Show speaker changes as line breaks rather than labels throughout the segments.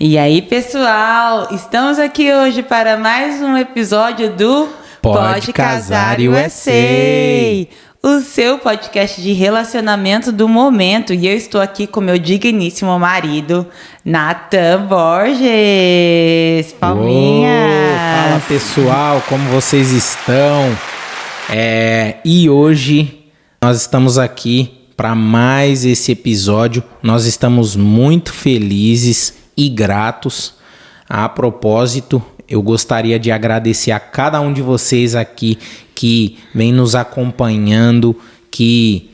E aí, pessoal, estamos aqui hoje para mais um episódio do
Pode Casar USA,
o seu podcast de relacionamento do momento. E eu estou aqui com meu digníssimo marido, Nathan Borges. Palminhas!
Fala, pessoal, como vocês estão? E hoje nós estamos aqui para mais esse episódio. Nós estamos muito felizes e gratos. A propósito, eu gostaria de agradecer a cada um de vocês aqui que vem nos acompanhando, que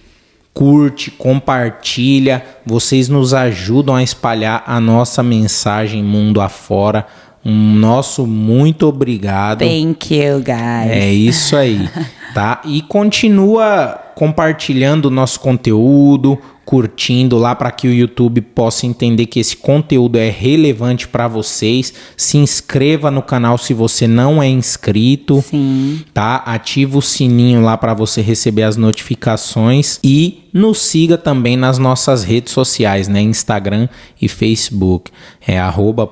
curte, compartilha. Vocês nos ajudam a espalhar a nossa mensagem mundo afora. Nosso muito obrigado.
Thank you, guys.
É isso aí, tá? E continua compartilhando o nosso conteúdo, curtindo lá para que o YouTube possa entender que esse conteúdo é relevante para vocês. Se inscreva no canal se você não é inscrito.
Sim.
Tá? Ativa o sininho lá para você receber as notificações e nos siga também nas nossas redes sociais, né? Instagram e Facebook. É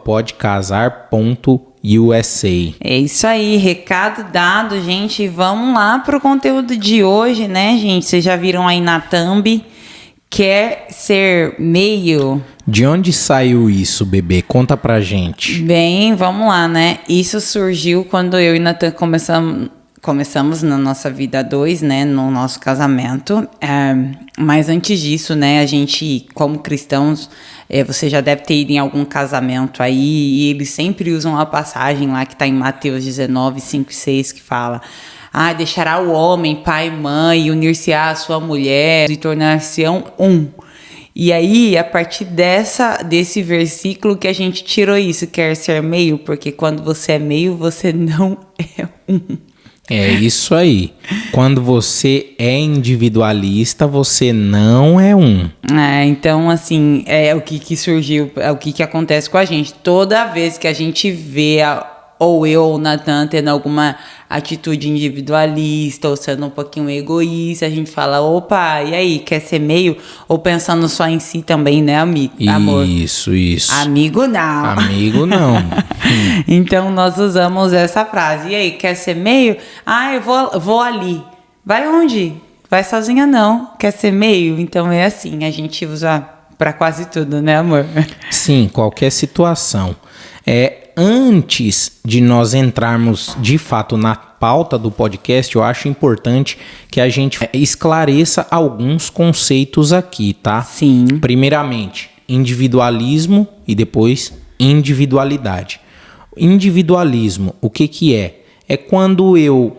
@podecasar.usa.
É isso aí, recado dado, gente. Vamos lá pro conteúdo de hoje, né, gente? Vocês já viram aí na thumb. Quer ser meio?
De onde saiu isso, bebê? Conta pra gente.
Bem, vamos lá, né? Isso surgiu quando eu e Nathan começamos na nossa vida a dois, né? No nosso casamento. Mas antes disso, né? A gente, como cristãos, você já deve ter ido em algum casamento aí. E eles sempre usam a passagem lá que tá em Mateus 19, 5 e 6, que fala... deixará o homem, pai e mãe, unir-se à sua mulher e tornar-se-ão um. E aí, a partir desse versículo que a gente tirou isso, quer ser meio, porque quando você é meio, você não é um.
É isso aí. Quando você é individualista, você não é um.
Então, assim, é o que surgiu, é o que acontece com a gente. Toda vez que a gente vê ou eu ou o Nathan tendo alguma atitude individualista ou sendo um pouquinho egoísta, a gente fala, opa, e aí, quer ser meio? Ou pensando só em si também, né, amigo? Amor.
Isso.
Amigo não.
Amigo não.
Então, nós usamos essa frase. E aí, quer ser meio? Eu vou ali. Vai onde? Vai sozinha não. Quer ser meio? Então, é assim, a gente usa pra quase tudo, né, amor?
Sim, qualquer situação. Antes de nós entrarmos de fato na pauta do podcast, eu acho importante que a gente esclareça alguns conceitos aqui, tá?
Sim.
Primeiramente, individualismo e depois individualidade. Individualismo, o que é? É quando eu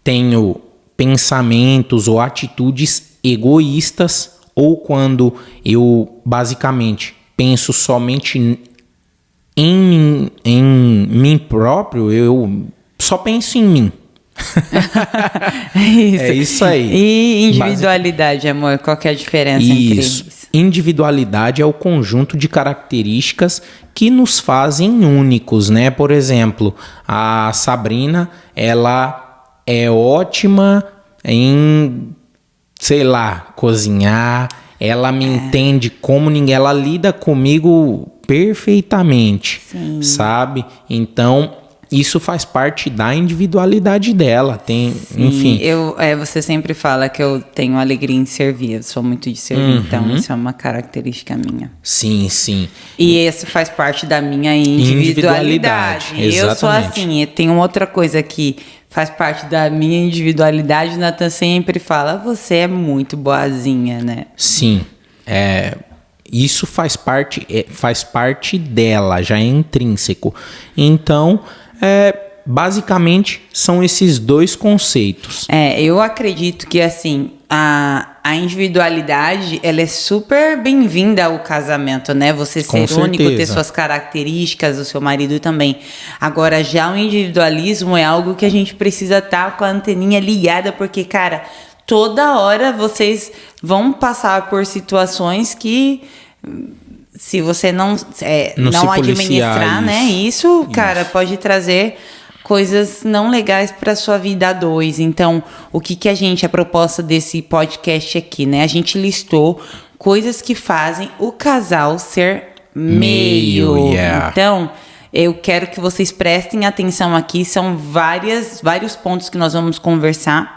tenho pensamentos ou atitudes egoístas ou quando eu basicamente penso somente em mim próprio, eu só penso em mim.
Isso.
É isso aí.
E individualidade, amor, qual que é a diferença entre eles?
Individualidade é o conjunto de características que nos fazem únicos, né? Por exemplo, a Sabrina, ela é ótima em, cozinhar, ela me entende como ninguém, ela lida comigo perfeitamente. Sim. Sabe? Então, isso faz parte da individualidade dela. Enfim.
Você sempre fala que eu tenho alegria em servir, eu sou muito de servir, então isso é uma característica minha.
Sim.
E isso faz parte da minha individualidade.
Exatamente.
Eu sou assim, tem outra coisa que faz parte da minha individualidade, o Nathan sempre fala, você é muito boazinha, né?
Sim, isso faz parte dela, já é intrínseco. Então, basicamente, são esses dois conceitos.
Eu acredito que, assim, a individualidade, ela é super bem-vinda ao casamento, né? Você ser único, ter suas características, o seu marido também. Agora, já o individualismo é algo que a gente precisa estar com a anteninha ligada, porque, cara, toda hora vocês vão passar por situações que, se você não administrar, né? Isso, cara, pode trazer coisas não legais para sua vida a dois. Então, o que a gente, a proposta desse podcast aqui, né? A gente listou coisas que fazem o casal ser meio.
Yeah.
Então, eu quero que vocês prestem atenção aqui. São vários pontos que nós vamos conversar.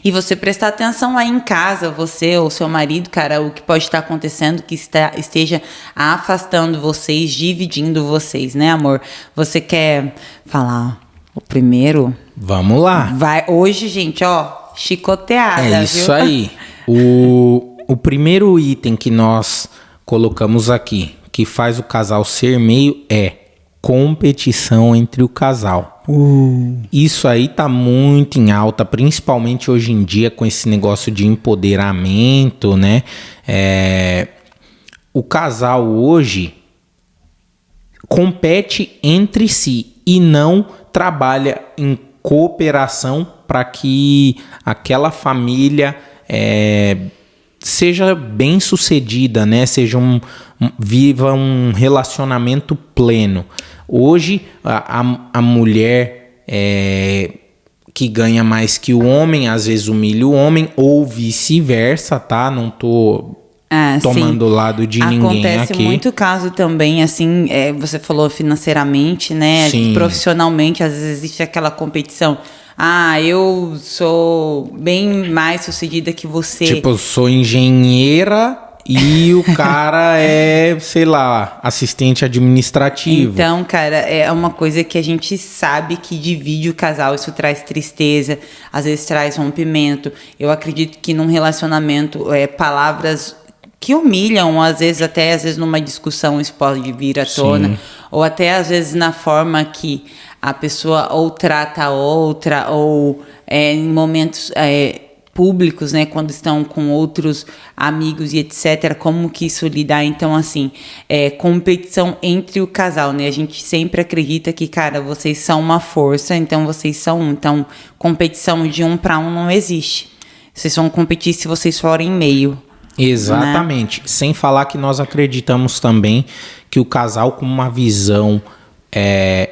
E você prestar atenção aí em casa, você ou seu marido, cara, o que pode estar acontecendo que esteja afastando vocês, dividindo vocês, né, amor? Você quer falar o primeiro?
Vamos lá.
Vai, hoje, gente, ó, chicoteada,
É isso
viu?
aí. O primeiro item que nós colocamos aqui, que faz o casal ser meio, é competição entre o casal. Isso aí tá muito em alta, principalmente hoje em dia com esse negócio de empoderamento, né? O casal hoje compete entre si e não trabalha em cooperação para que aquela família seja bem sucedida, né? Viva um relacionamento pleno. Hoje, a mulher que ganha mais que o homem, às vezes humilha o homem, ou vice-versa, tá? Não tô tomando o lado de ninguém aqui.
Acontece muito caso também, assim, você falou financeiramente, né?
Sim.
Profissionalmente, às vezes existe aquela competição. Eu sou bem mais sucedida que você.
Tipo, eu sou engenheira e o cara é, sei lá, assistente administrativo.
Então, cara, é uma coisa que a gente sabe que divide o casal. Isso traz tristeza, às vezes traz rompimento. Eu acredito que num relacionamento, palavras que humilham, às vezes numa discussão isso pode vir à tona.
Sim.
Ou até às vezes na forma que a pessoa ou trata a outra, ou em momentos públicos, né, quando estão com outros amigos e etc, como que isso lidar. Então, assim, competição entre o casal, né, a gente sempre acredita que, cara, vocês são uma força, então vocês são um, então competição de um para um não existe, vocês vão competir se vocês forem meio.
Exatamente, né? Sem falar que nós acreditamos também que o casal com uma visão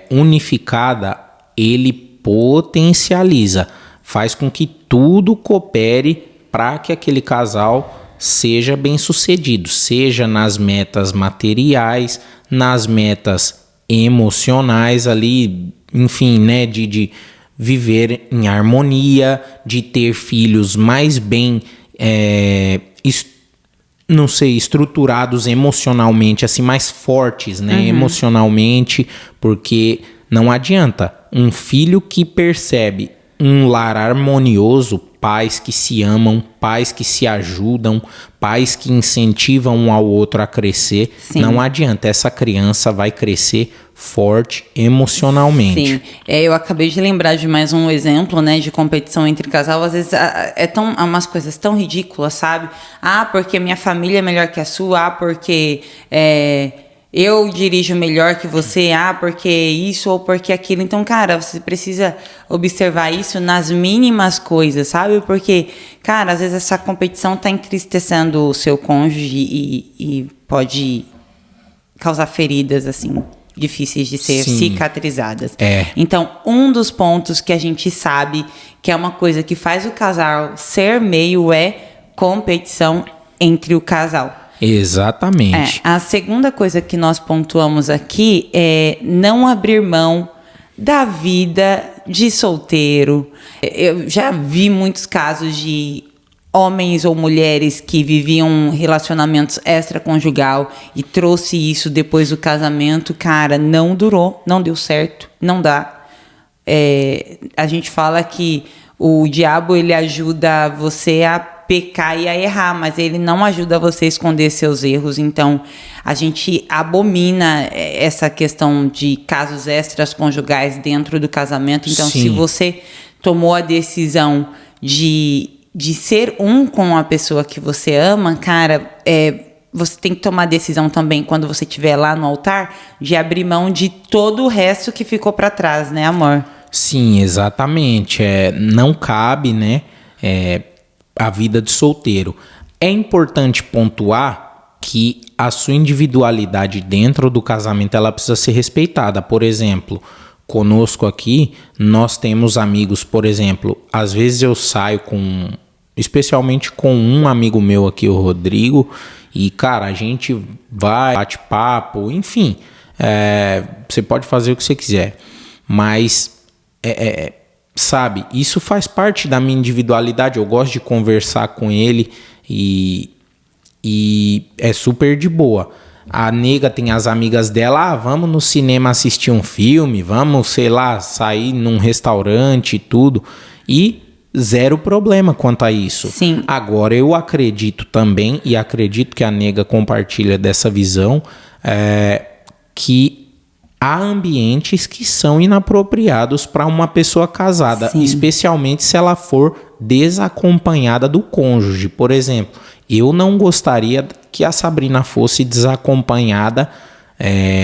unificada, ele potencializa, faz com que tudo coopere para que aquele casal seja bem sucedido, seja nas metas materiais, nas metas emocionais ali, enfim, né, de viver em harmonia, de ter filhos mais bem estruturados emocionalmente, assim, mais fortes, né, emocionalmente, porque não adianta um filho que percebe um lar harmonioso, pais que se amam, pais que se ajudam, pais que incentivam um ao outro a crescer. Sim. Não adianta, essa criança vai crescer forte emocionalmente.
Sim, eu acabei de lembrar de mais um exemplo, né, de competição entre casal. Às vezes umas coisas tão ridículas, sabe? Porque minha família é melhor que a sua, porque eu dirijo melhor que você, porque isso ou porque aquilo. Então, cara, você precisa observar isso nas mínimas coisas, sabe? Porque, cara, às vezes essa competição tá entristecendo o seu cônjuge e pode causar feridas, assim, difíceis de ser cicatrizadas. Então, um dos pontos que a gente sabe que é uma coisa que faz o casal ser meio competição entre o casal.
Exatamente.
A segunda coisa que nós pontuamos aqui é não abrir mão da vida de solteiro. Eu já vi muitos casos de homens ou mulheres que viviam relacionamentos extraconjugal e trouxe isso depois do casamento. Cara, não durou, não deu certo, não dá. A gente fala que o diabo, ele ajuda você a pecar e a errar, mas ele não ajuda você a esconder seus erros. Então, a gente abomina essa questão de casos extraconjugais dentro do casamento. Então, se você tomou a decisão de ser um com a pessoa que você ama, cara, você tem que tomar a decisão também, quando você estiver lá no altar, de abrir mão de todo o resto que ficou para trás, né, amor?
Sim, exatamente. Não cabe, né, a vida de solteiro. É importante pontuar que a sua individualidade dentro do casamento, ela precisa ser respeitada. Por exemplo, conosco aqui, nós temos amigos, por exemplo, às vezes eu saio com especialmente com um amigo meu aqui, o Rodrigo, e, cara, a gente vai, bate papo, enfim, você pode fazer o que você quiser, mas, sabe, isso faz parte da minha individualidade, eu gosto de conversar com ele e é super de boa. A nega tem as amigas dela, vamos no cinema assistir um filme, vamos, sei lá, sair num restaurante e tudo, e zero problema quanto a isso.
Sim.
Agora, eu acredito também, e acredito que a nega compartilha dessa visão, que há ambientes que são inapropriados para uma pessoa casada,
Sim.
especialmente se ela for desacompanhada do cônjuge. Por exemplo, eu não gostaria que a Sabrina fosse desacompanhada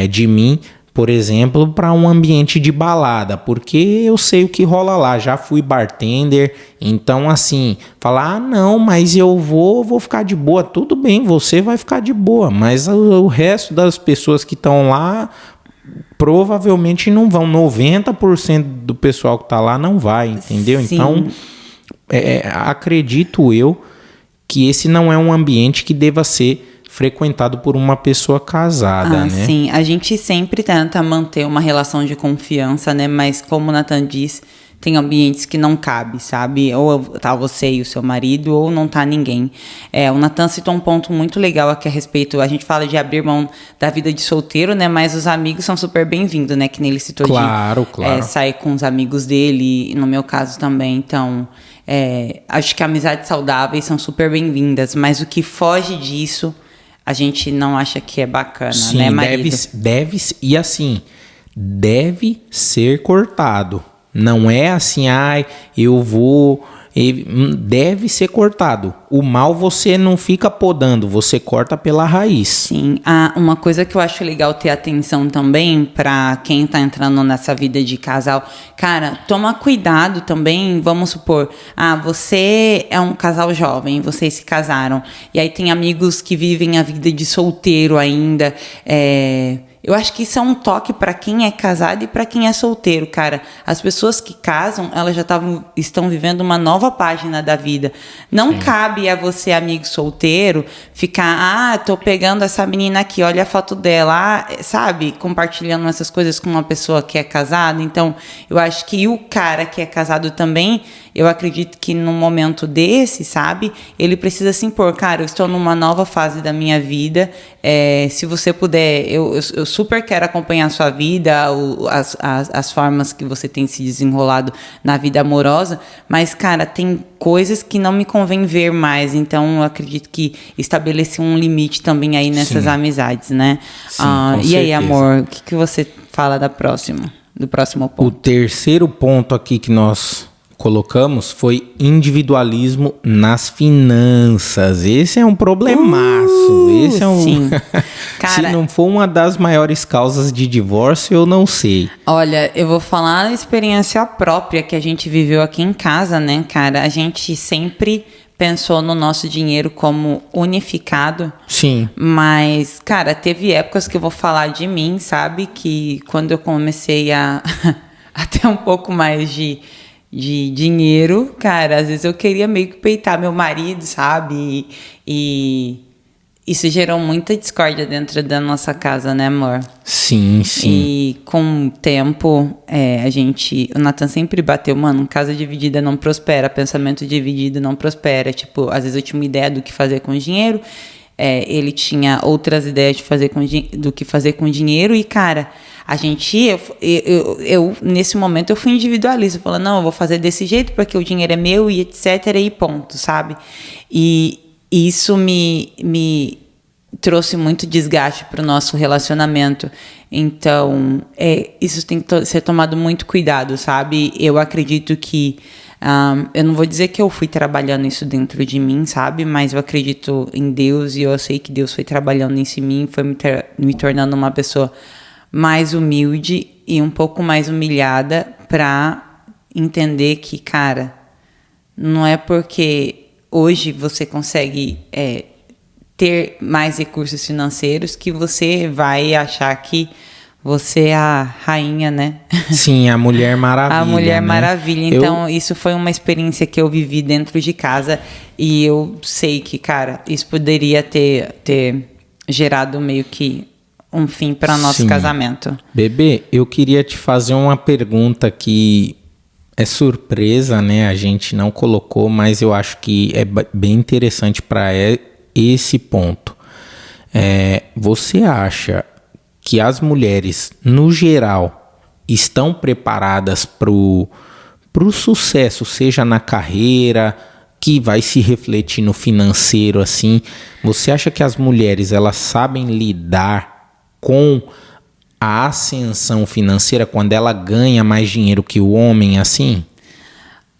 de mim, por exemplo, para um ambiente de balada, porque eu sei o que rola lá, já fui bartender, então assim, falar, não, mas eu vou ficar de boa, tudo bem, você vai ficar de boa, mas o resto das pessoas que estão lá provavelmente não vão, 90% do pessoal que tá lá não vai, entendeu?
Sim.
Então, acredito eu que esse não é um ambiente que deva ser frequentado por uma pessoa casada, né?
Sim, a gente sempre tenta manter uma relação de confiança, né? Mas como o Nathan diz, tem ambientes que não cabe, sabe? Ou tá você e o seu marido, ou não tá ninguém. O Nathan citou um ponto muito legal aqui a respeito, a gente fala de abrir mão da vida de solteiro, né? Mas os amigos são super bem-vindos, né? Que nem ele citou
claro.
Sair com os amigos dele, e no meu caso também, então... acho que amizades saudáveis são super bem-vindas, mas o que foge disso... a gente não acha que é bacana,
sim,
né, marido?
E assim, deve ser cortado. Não é assim, eu vou... Deve ser cortado. O mal você não fica podando, você corta pela raiz.
Sim, uma coisa que eu acho legal ter atenção também para quem tá entrando nessa vida de casal, cara, toma cuidado também, vamos supor, você é um casal jovem, vocês se casaram, e aí tem amigos que vivem a vida de solteiro ainda, eu acho que isso é um toque para quem é casado e para quem é solteiro, cara. As pessoas que casam, elas já estão vivendo uma nova página da vida. Não cabe a você, amigo solteiro, ficar, tô pegando essa menina aqui, olha a foto dela, sabe? Compartilhando essas coisas com uma pessoa que é casada. Então, eu acho que o cara que é casado também, eu acredito que num momento desse, sabe? Ele precisa se impor, cara, eu estou numa nova fase da minha vida, se você puder, eu super quero acompanhar a sua vida, as formas que você tem se desenrolado na vida amorosa, mas, cara, tem coisas que não me convém ver mais, então eu acredito que estabelecer um limite também aí nessas amizades, né?
Sim, com
e aí,
certeza.
amor, o que você fala do próximo ponto?
O terceiro ponto aqui que nós colocamos foi individualismo nas finanças. Esse é um problemaço. Esse é um...
Sim. Cara,
se não for uma das maiores causas de divórcio, eu não sei.
Olha, eu vou falar a experiência própria que a gente viveu aqui em casa, né, cara? A gente sempre pensou no nosso dinheiro como unificado.
Sim.
Mas, cara, teve épocas que eu vou falar de mim, sabe? Que quando eu comecei a ter um pouco mais de dinheiro, cara, às vezes eu queria meio que peitar meu marido, sabe? E isso gerou muita discórdia dentro da nossa casa, né, amor?
Sim, sim.
E com o tempo, o Nathan sempre bateu, mano, casa dividida não prospera, pensamento dividido não prospera. Tipo, às vezes eu tinha uma ideia do que fazer com o dinheiro, ele tinha outras ideias do que fazer com o dinheiro e, cara... Eu nesse momento eu fui individualista, falando, não, eu vou fazer desse jeito porque o dinheiro é meu e etc e ponto, sabe? E isso me trouxe muito desgaste para o nosso relacionamento. Então, isso tem que ser tomado muito cuidado, sabe? Eu acredito que eu não vou dizer que eu fui trabalhando isso dentro de mim, sabe? Mas eu acredito em Deus e eu sei que Deus foi trabalhando isso em mim, foi me tornando uma pessoa mais humilde e um pouco mais humilhada para entender que, cara, não é porque hoje você consegue ter mais recursos financeiros que você vai achar que você é a rainha, né?
Sim, a Mulher Maravilha.
A Mulher
né?
Maravilha. Então, isso foi uma experiência que eu vivi dentro de casa e eu sei que, cara, isso poderia ter gerado meio que um fim para nosso casamento.
Bebê, eu queria te fazer uma pergunta que é surpresa, né? A gente não colocou, mas eu acho que é bem interessante para esse ponto. Você acha que as mulheres, no geral, estão preparadas para o sucesso, seja na carreira, que vai se refletir no financeiro, assim? Você acha que as mulheres, elas sabem lidar com a ascensão financeira quando ela ganha mais dinheiro que o homem, assim?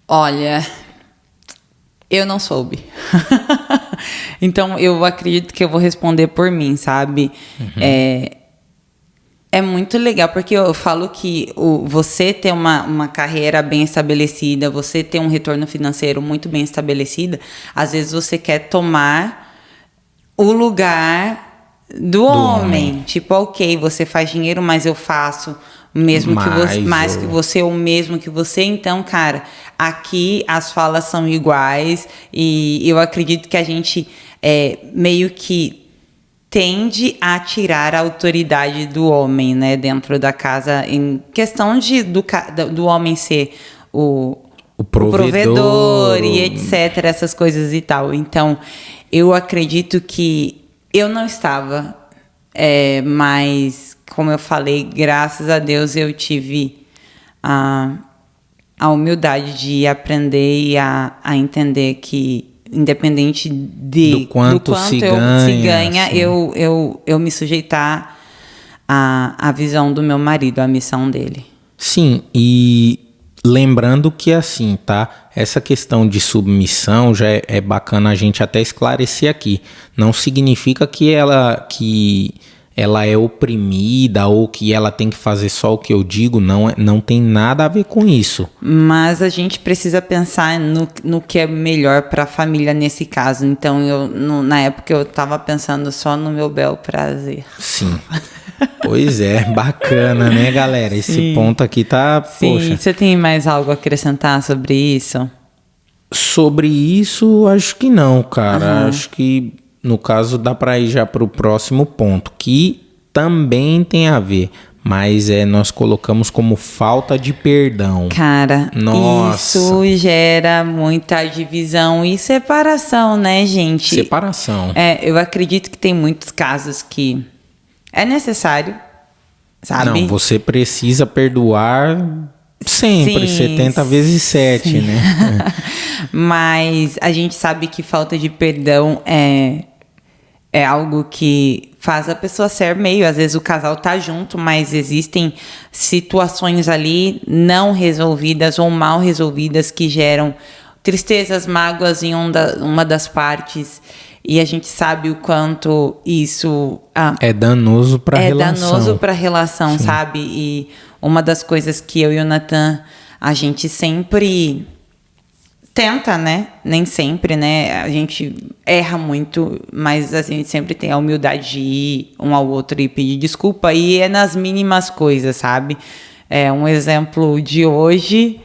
Olha, eu não soube. Então, eu acredito que eu vou responder por mim, sabe? É muito legal, porque eu falo que você ter uma carreira bem estabelecida, você ter um retorno financeiro muito bem estabelecido, às vezes você quer tomar o lugar do homem. Tipo, ok, você faz dinheiro, mas eu faço mais que você, ou mesmo que você. Então, cara, aqui as falas são iguais e eu acredito que a gente meio que tende a tirar a autoridade do homem, né, dentro da casa, em questão do homem ser o provedor e etc, essas coisas e tal. Então, eu acredito que eu não estava, mas, como eu falei, graças a Deus eu tive a humildade de aprender e a entender que, independente do quanto se ganha, assim, eu me sujeitar à visão do meu marido, à missão dele.
Sim, e lembrando que assim, tá? Essa questão de submissão já é bacana a gente até esclarecer aqui. Não significa que ela é oprimida ou que ela tem que fazer só o que eu digo, não tem nada a ver com isso.
Mas a gente precisa pensar no que é melhor para a família nesse caso. Então, na época eu estava pensando só no meu bel prazer.
Sim. Pois é, bacana, né, galera? Esse ponto aqui tá,
Sim.
Poxa.
Você tem mais algo a acrescentar sobre isso?
Sobre isso, acho que não, cara. Acho que, no caso, dá para ir já para o próximo ponto, que também tem a ver, mas nós colocamos como falta de perdão.
Cara,
nossa,
isso gera muita divisão e separação, né, gente?
Separação.
Eu acredito que tem muitos casos que é necessário, sabe?
Não, você precisa perdoar sempre,
sim,
70 vezes 7, né?
Mas a gente sabe que falta de perdão é algo que faz a pessoa ser meio. Às vezes o casal tá junto, mas existem situações ali não resolvidas ou mal resolvidas que geram tristezas, mágoas em uma das partes. E a gente sabe o quanto isso
é danoso para a relação.
É danoso para a relação, sim, sabe? E uma das coisas que eu e o Nathan, a gente sempre tenta, né? Nem sempre, né? A gente erra muito, mas a gente sempre tem a humildade de ir um ao outro e pedir desculpa. E é nas mínimas coisas, sabe? Um exemplo de hoje,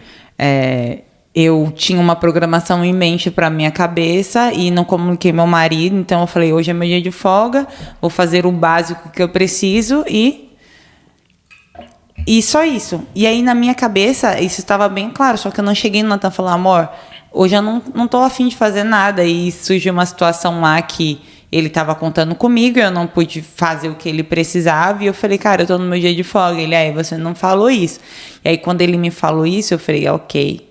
eu tinha uma programação em mente para minha cabeça e não comuniquei meu marido, então eu falei, hoje é meu dia de folga, vou fazer o básico que eu preciso e só isso. E aí na minha cabeça isso estava bem claro, só que eu não cheguei no Nathan e falei, amor, hoje eu não tô afim de fazer nada. E surgiu uma situação lá que ele estava contando comigo, eu não pude fazer o que ele precisava, e eu falei, cara, eu tô no meu dia de folga. Ele, aí você não falou isso. E aí quando ele me falou isso, eu falei, ok,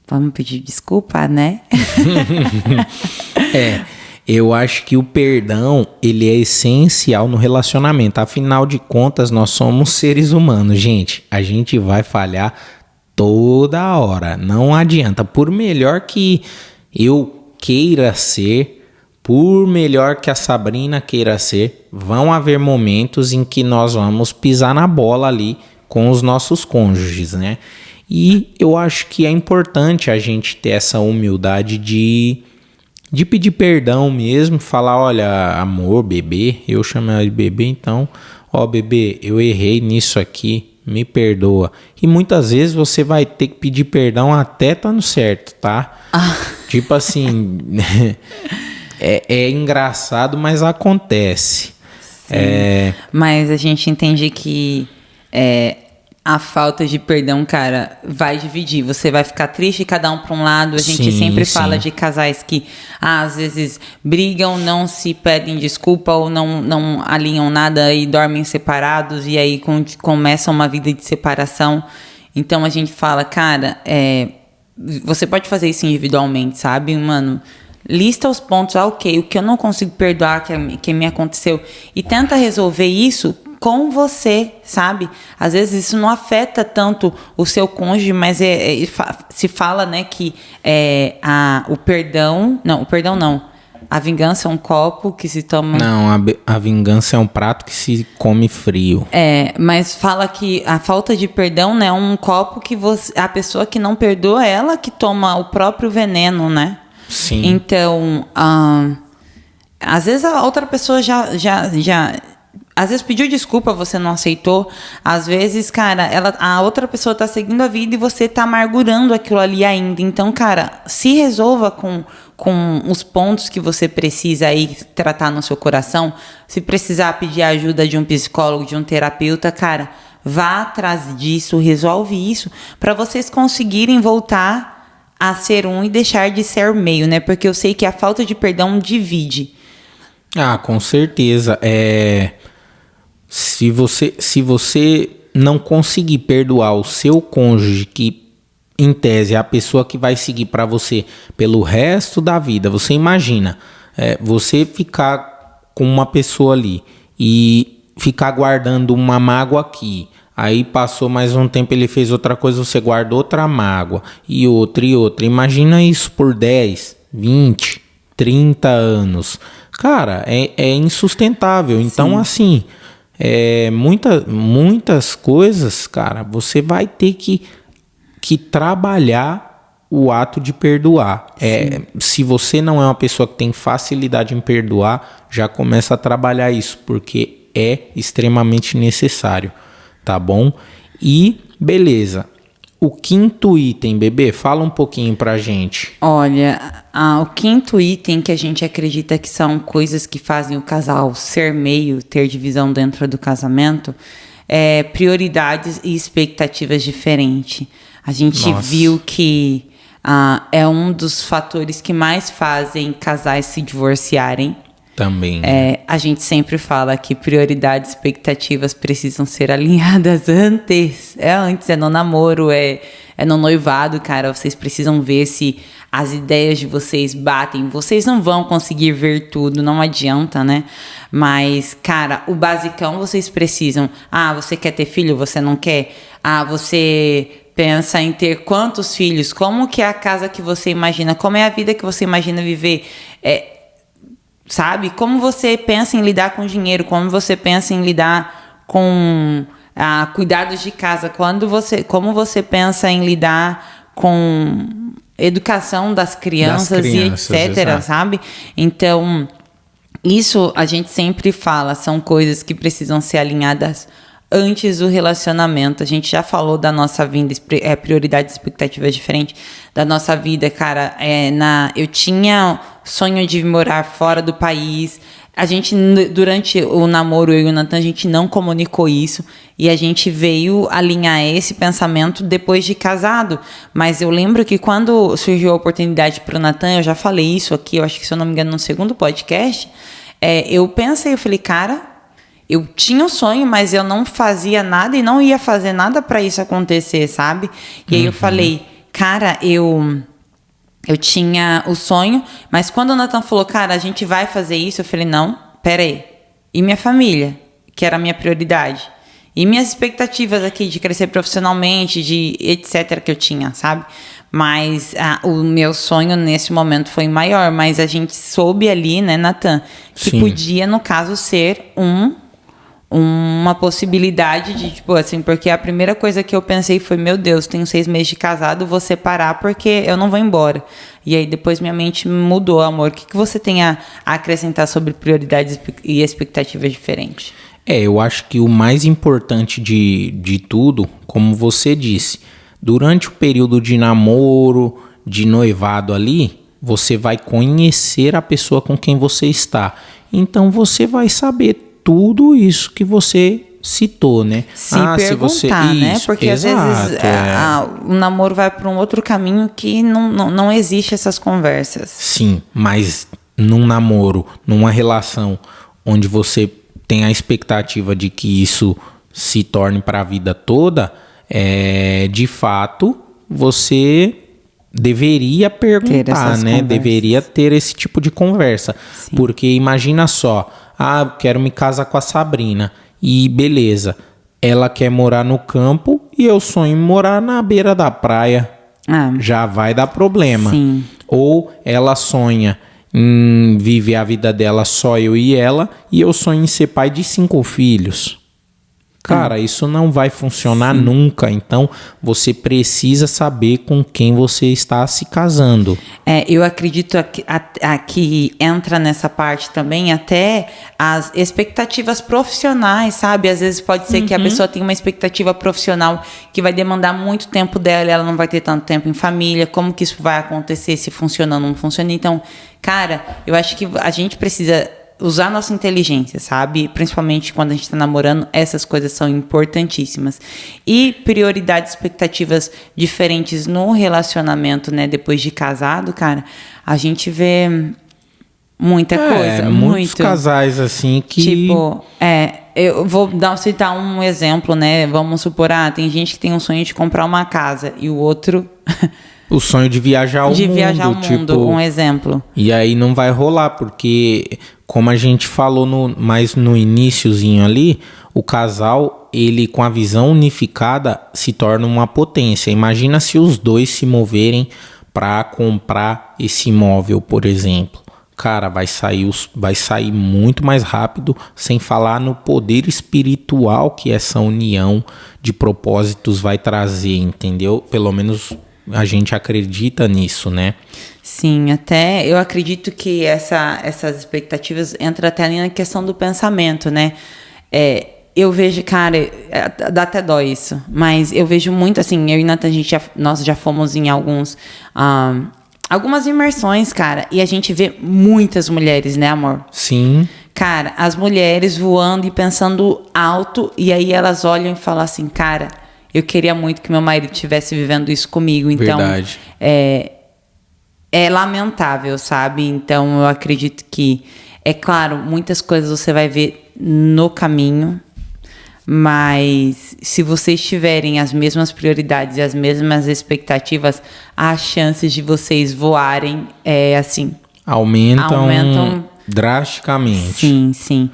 vamos pedir desculpa, né?
Eu acho que o perdão, ele é essencial no relacionamento. Afinal de contas, nós somos seres humanos, gente. A gente vai falhar toda hora. Não adianta. Por melhor que eu queira ser, por melhor que a Sabrina queira ser, vão haver momentos em que nós vamos pisar na bola ali com os nossos cônjuges, né? E eu acho que é importante a gente ter essa humildade de pedir perdão mesmo, falar, olha, amor, bebê, eu chamo ela de bebê, então, ó, bebê, eu errei nisso aqui, me perdoa. E muitas vezes você vai ter que pedir perdão até tá no certo, tá? Tipo assim, é engraçado, mas acontece.
Mas a gente entende que a falta de perdão, cara, vai dividir. Você vai ficar triste, cada um para um lado. A gente sempre fala de casais que às vezes brigam, não se pedem desculpa ou não alinham nada e dormem separados e aí começa uma vida de separação. Então a gente fala, cara, você pode fazer isso individualmente, sabe, mano? Lista os pontos, ok, o que eu não consigo perdoar que me aconteceu e tenta resolver isso com você, sabe? Às vezes isso não afeta tanto o seu cônjuge, mas se fala, né, que o perdão não. A vingança é um copo que se toma...
Não, a vingança é um prato que se come frio.
Mas fala que a falta de perdão, né, é um copo que a pessoa que não perdoa, ela que toma o próprio veneno, né?
Sim.
Então, às vezes a outra pessoa já às vezes pediu desculpa, você não aceitou. Às vezes, cara, a outra pessoa tá seguindo a vida e você tá amargurando aquilo ali ainda. Então, cara, se resolva com os pontos que você precisa aí tratar no seu coração. Se precisar pedir a ajuda de um psicólogo, de um terapeuta, cara, vá atrás disso, resolve isso, para vocês conseguirem voltar a ser um e deixar de ser meio, né? Porque eu sei que a falta de perdão divide.
Com certeza. Se você não conseguir perdoar o seu cônjuge, que em tese é a pessoa que vai seguir para você pelo resto da vida, você imagina, você ficar com uma pessoa ali e ficar guardando uma mágoa aqui, aí passou mais um tempo, ele fez outra coisa, você guardou outra mágoa e outra. Imagina isso por 10, 20, 30 anos. Cara, é insustentável. Então, assim... muitas coisas, cara, você vai ter que trabalhar o ato de perdoar. Se você não é uma pessoa que tem facilidade em perdoar, já começa a trabalhar isso, porque é extremamente necessário, tá bom? E beleza. O quinto item, bebê, fala um pouquinho pra gente.
Olha, o quinto item que a gente acredita que são coisas que fazem o casal ser meio, ter divisão dentro do casamento, é prioridades e expectativas diferentes. A gente viu que é um dos fatores que mais fazem casais se divorciarem.
Também.
A gente sempre fala que prioridades e expectativas precisam ser alinhadas antes. Antes, no namoro, é no noivado, cara. Vocês precisam ver se as ideias de vocês batem. Vocês não vão conseguir ver tudo, não adianta, né? Mas, cara, o basicão vocês precisam. Você quer ter filho? Você não quer? Você pensa em ter quantos filhos? Como que é a casa que você imagina? Como é a vida que você imagina viver? Sabe? Como você pensa em lidar com dinheiro? Como você pensa em lidar com cuidados de casa? Como você pensa em lidar com educação das crianças e etc, exato. Sabe? Então, isso a gente sempre fala, são coisas que precisam ser alinhadas antes do relacionamento. A gente já falou da nossa vida, prioridades e expectativas diferentes da nossa vida, cara. Eu tinha sonho de morar fora do país. A gente, durante o namoro, eu e o Nathan, a gente não comunicou isso. E a gente veio alinhar esse pensamento depois de casado. Mas eu lembro que quando surgiu a oportunidade para o Nathan, eu já falei isso aqui, eu acho que, se eu não me engano, no segundo podcast, eu falei, cara, eu tinha um sonho, mas eu não fazia nada e não ia fazer nada para isso acontecer, sabe? E aí eu falei, cara, eu tinha o sonho, mas quando o Nathan falou, cara, a gente vai fazer isso, eu falei, não, peraí. E minha família, que era a minha prioridade? E minhas expectativas aqui de crescer profissionalmente, de etc. que eu tinha, sabe? Mas o meu sonho nesse momento foi maior, mas a gente soube ali, né, Nathan, que Sim. podia, no caso, ser uma possibilidade de, tipo assim, porque a primeira coisa que eu pensei foi, meu Deus, tenho 6 meses de casado, vou separar porque eu não vou embora. E aí depois minha mente mudou, amor. O que você tem a acrescentar sobre prioridades e expectativas diferentes?
Eu acho que o mais importante de tudo, como você disse, durante o período de namoro, de noivado ali, você vai conhecer a pessoa com quem você está. Então você vai saber tudo isso que você citou, né?
Se perguntar, né? Porque
exato,
às vezes o namoro vai para um outro caminho que não existe essas conversas.
Sim, mas num namoro, numa relação onde você tem a expectativa de que isso se torne para a vida toda, de fato, você deveria perguntar, né? Conversas. Deveria ter esse tipo de conversa. Sim. Porque imagina só, eu quero me casar com a Sabrina e beleza, ela quer morar no campo e eu sonho em morar na beira da praia. Já vai dar problema.
Sim.
Ou ela sonha em viver a vida dela só eu e ela, e eu sonho em ser pai de 5 filhos. Cara, isso não vai funcionar nunca. Então, você precisa saber com quem você está se casando.
Eu acredito que entra nessa parte também até as expectativas profissionais, sabe? Às vezes pode ser que a pessoa tenha uma expectativa profissional que vai demandar muito tempo dela e ela não vai ter tanto tempo em família. Como que isso vai acontecer, se funciona ou não funciona? Então, cara, eu acho que a gente precisa usar nossa inteligência, sabe? Principalmente quando a gente tá namorando, essas coisas são importantíssimas. E prioridades, expectativas diferentes no relacionamento, né? Depois de casado, cara, a gente vê muita coisa.
Muitos casais, assim, que...
Tipo, eu vou citar um exemplo, né? Vamos supor, tem gente que tem um sonho de comprar uma casa e o outro...
O sonho de viajar ao mundo.
Tipo, um exemplo.
E aí não vai rolar, porque como a gente falou mais no iniciozinho ali, o casal, ele com a visão unificada se torna uma potência. Imagina se os dois se moverem para comprar esse imóvel, por exemplo. Cara, vai sair muito mais rápido, sem falar no poder espiritual que essa união de propósitos vai trazer, entendeu? Pelo menos... a gente acredita nisso, né?
Sim, até eu acredito que essas expectativas entram até ali na questão do pensamento, né? Eu vejo, cara, dá até dó isso, mas eu vejo muito, assim, eu e Nathan, nós já fomos em algumas imersões, cara, e a gente vê muitas mulheres, né, amor?
Sim.
Cara, as mulheres voando e pensando alto, e aí elas olham e falam assim, cara... eu queria muito que meu marido estivesse vivendo isso comigo. Então,
verdade.
É lamentável, sabe? Então, eu acredito que... é claro, muitas coisas você vai ver no caminho. Mas, se vocês tiverem as mesmas prioridades e as mesmas expectativas, as chances de vocês voarem, aumentam
drasticamente.
Sim, sim.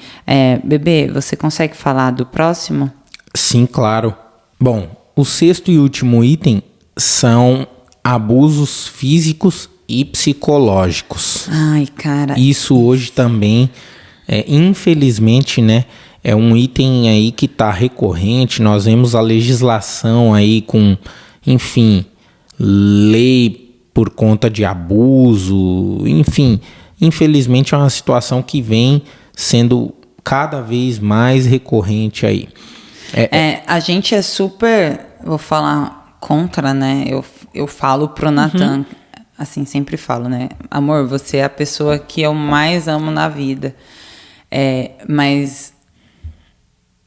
Bebê, você consegue falar do próximo?
Sim, claro. Bom, o 6º e último item são abusos físicos e psicológicos.
Ai, cara.
Isso hoje também, infelizmente, né, é um item aí que está recorrente. Nós vemos a legislação aí com, enfim, lei por conta de abuso, enfim. Infelizmente é uma situação que vem sendo cada vez mais recorrente aí.
A gente é super, vou falar contra, né? Eu falo pro Nathan, assim, sempre falo, né? Amor, você é a pessoa que eu mais amo na vida. Mas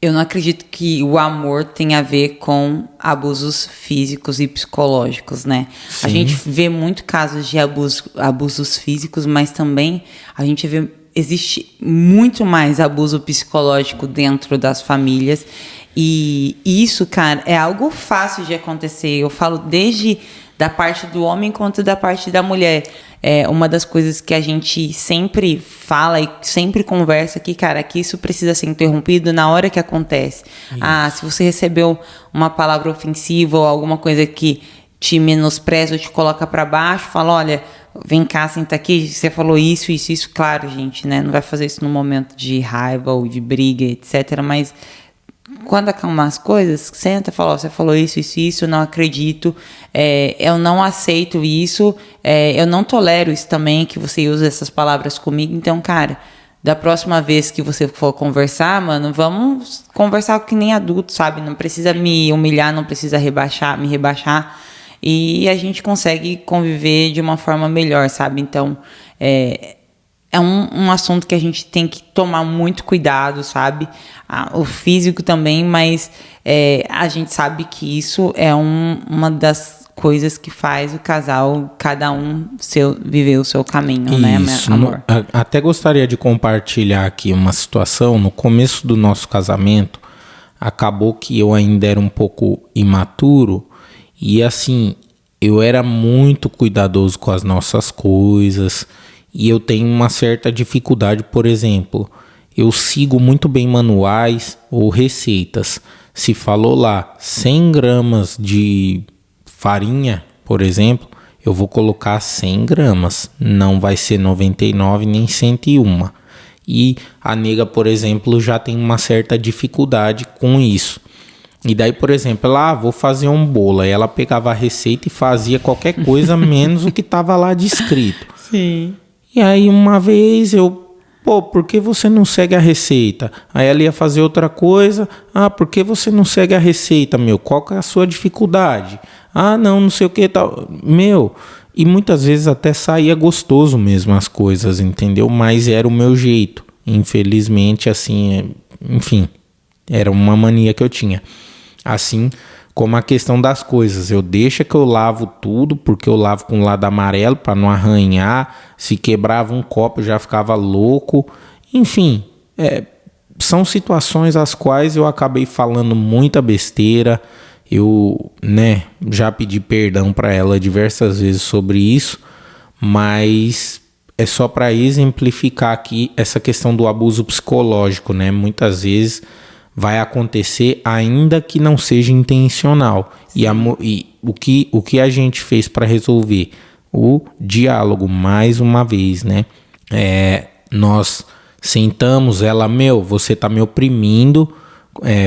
eu não acredito que o amor tenha a ver com abusos físicos e psicológicos, né? Sim. A gente vê muito casos de abusos físicos, mas também a gente vê... existe muito mais abuso psicológico dentro das famílias. E isso, cara, é algo fácil de acontecer. Eu falo desde da parte do homem quanto da parte da mulher. É uma das coisas que a gente sempre fala e sempre conversa aqui, cara, que isso precisa ser interrompido na hora que acontece. Isso. Se você recebeu uma palavra ofensiva ou alguma coisa que te menospreza ou te coloca para baixo, fala, olha, vem cá, senta aqui, você falou isso, claro, gente, né? Não vai fazer isso num momento de raiva ou de briga, etc, mas quando acalmar as coisas, senta e fala, você falou isso, eu não acredito, eu não aceito isso, eu não tolero isso também, que você use essas palavras comigo. Então, cara, da próxima vez que você for conversar, mano, vamos conversar que nem adulto, sabe? Não precisa me humilhar, não precisa me rebaixar. E a gente consegue conviver de uma forma melhor, sabe? Então, é um assunto que a gente tem que tomar muito cuidado, sabe? O físico também, mas a gente sabe que isso é uma das coisas que faz o casal, cada um viver o seu caminho, né, amor?
Até gostaria de compartilhar aqui uma situação. No começo do nosso casamento, acabou que eu ainda era um pouco imaturo e assim, eu era muito cuidadoso com as nossas coisas e eu tenho uma certa dificuldade, por exemplo, eu sigo muito bem manuais ou receitas. Se falou lá 100 gramas de farinha, por exemplo, eu vou colocar 100 gramas, não vai ser 99 nem 101. E a nega, por exemplo, já tem uma certa dificuldade com isso. E daí, por exemplo, ela, vou fazer um bolo. Aí ela pegava a receita e fazia qualquer coisa menos o que estava lá descrito.
Sim.
E aí uma vez por que você não segue a receita? Aí ela ia fazer outra coisa. Por que você não segue a receita, meu? Qual que é a sua dificuldade? Não sei o que tal. E muitas vezes até saía gostoso mesmo as coisas, entendeu? Mas era o meu jeito. Infelizmente, assim, enfim, era uma mania que eu tinha. Assim como a questão das coisas, eu deixo que eu lavo tudo, porque eu lavo com o lado amarelo para não arranhar. Se quebrava um copo eu já ficava louco. Enfim, são situações as quais eu acabei falando muita besteira. Eu, já pedi perdão para ela diversas vezes sobre isso, mas é só para exemplificar aqui essa questão do abuso psicológico, né? Muitas vezes vai acontecer ainda que não seja intencional. E o que a gente fez para resolver? O diálogo, mais uma vez, né? Nós sentamos, ela, você tá me oprimindo,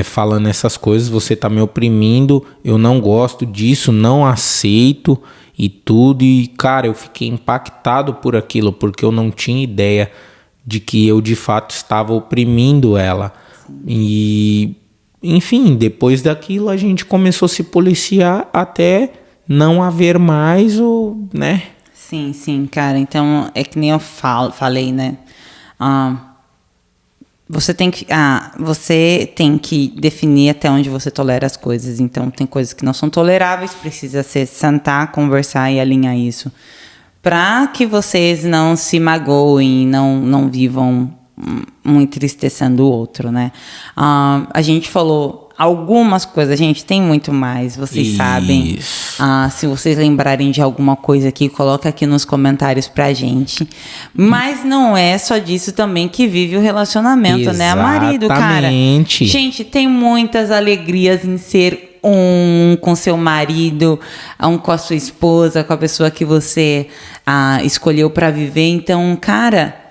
falando essas coisas, você tá me oprimindo, eu não gosto disso, não aceito e tudo. E, cara, eu fiquei impactado por aquilo, porque eu não tinha ideia de que eu, de fato, estava oprimindo ela. E, enfim, depois daquilo a gente começou a se policiar até não haver mais né?
Sim, cara. Então, é que nem eu falei, né? Você tem que definir até onde você tolera as coisas. Então, tem coisas que não são toleráveis, precisa sentar, conversar e alinhar isso. Para que vocês não se magoem, não vivam um entristecendo o outro, né? A gente falou algumas coisas, gente, tem muito mais, vocês sabem. Se vocês lembrarem de alguma coisa aqui, coloca aqui nos comentários pra gente. Mas não é só disso também que vive o relacionamento, né? Marido, cara. Gente, tem muitas alegrias em ser com seu marido, com a sua esposa, com a pessoa que você escolheu pra viver. Então, cara,